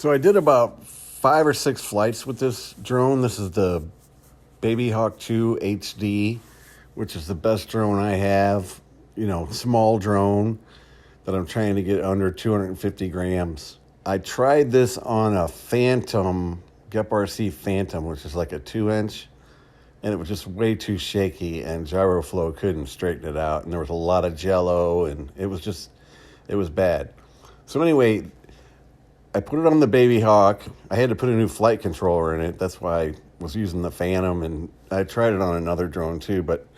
So I did about 5 or 6 flights with this drone. This is the BabyHawk 2 HD, which is the best drone I have. You know, small drone that I'm trying to get under 250 grams. I tried this on a Phantom, GepRC Phantom, which is like a 2-inch, and it was just way too shaky, and GyroFlow couldn't straighten it out, and there was a lot of jello, and it was bad. So anyway, I put it on the BabyHawk. I had to put a new flight controller in it. That's why I was using the Phantom, and I tried it on another drone too, but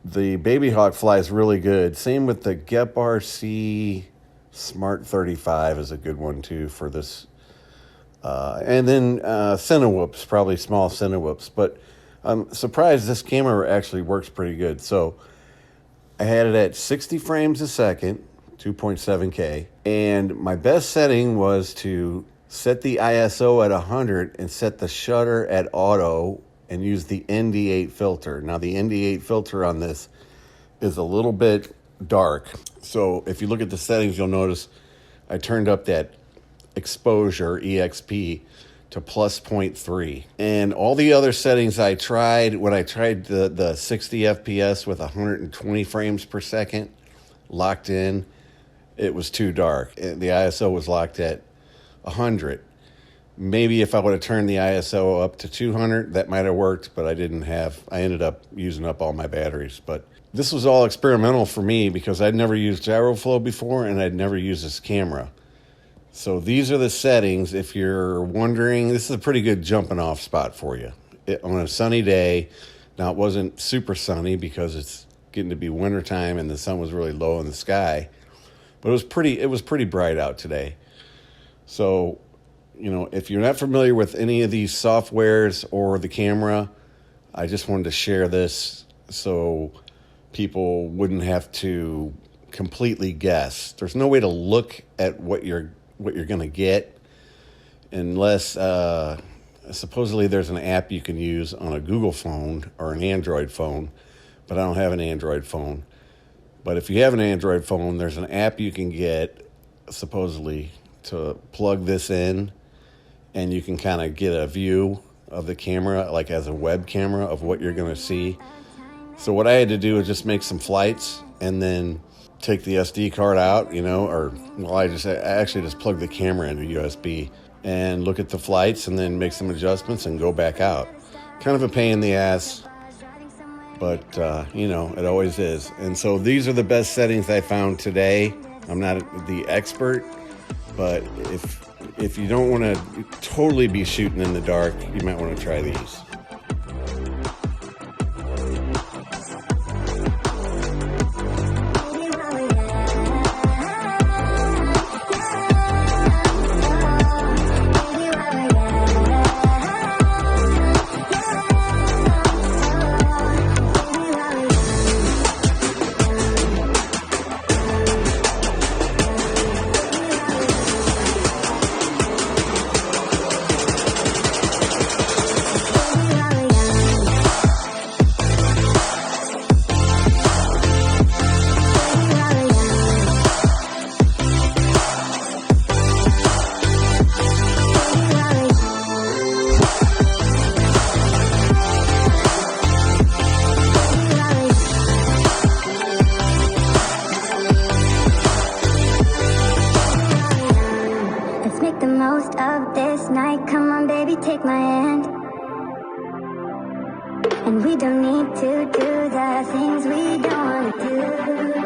the BabyHawk flies really good. Same with the GepRC Smart 35 is a good one too for this. And then Cinewhoops, probably small Cinewhoops. But I'm surprised this camera actually works pretty good. So I had it at 60 frames a second, 2.7K. And my best setting was to set the ISO at 100 and set the shutter at auto and use the ND8 filter. Now the ND8 filter on this is a little bit dark. So if you look at the settings, you'll notice I turned up that exposure, EXP, to plus 0.3. And all the other settings I tried, when I tried the 60 FPS with 120 frames per second locked in, it was too dark. The ISO was locked at 100. Maybe if I would have turned the ISO up to 200, that might have worked, but I ended up using up all my batteries. But this was all experimental for me because I'd never used GyroFlow before and I'd never used this camera. So these are the settings. If you're wondering, this is a pretty good jumping off spot for you. On a sunny day, now it wasn't super sunny because it's getting to be wintertime and the sun was really low in the sky, but it was pretty bright out today. So, you know, if you're not familiar with any of these softwares or the camera, I just wanted to share this so people wouldn't have to completely guess. There's no way to look at what you're going to get unless supposedly there's an app you can use on a Google phone or an Android phone, but I don't have an Android phone. But if you have an Android phone, there's an app you can get supposedly to plug this in, and you can kind of get a view of the camera, like as a web camera, of what you're going to see. So what I had to do was just make some flights and then take the SD card out, you know, I actually just plugged the camera into USB and look at the flights and then make some adjustments and go back out. Kind of a pain in the ass, but you know, it always is. And so these are the best settings I found today. I'm not the expert, but if you don't want to totally be shooting in the dark, you might want to try these. The most of this night, come on baby, take my hand. And we don't need to do the things we don't want to do.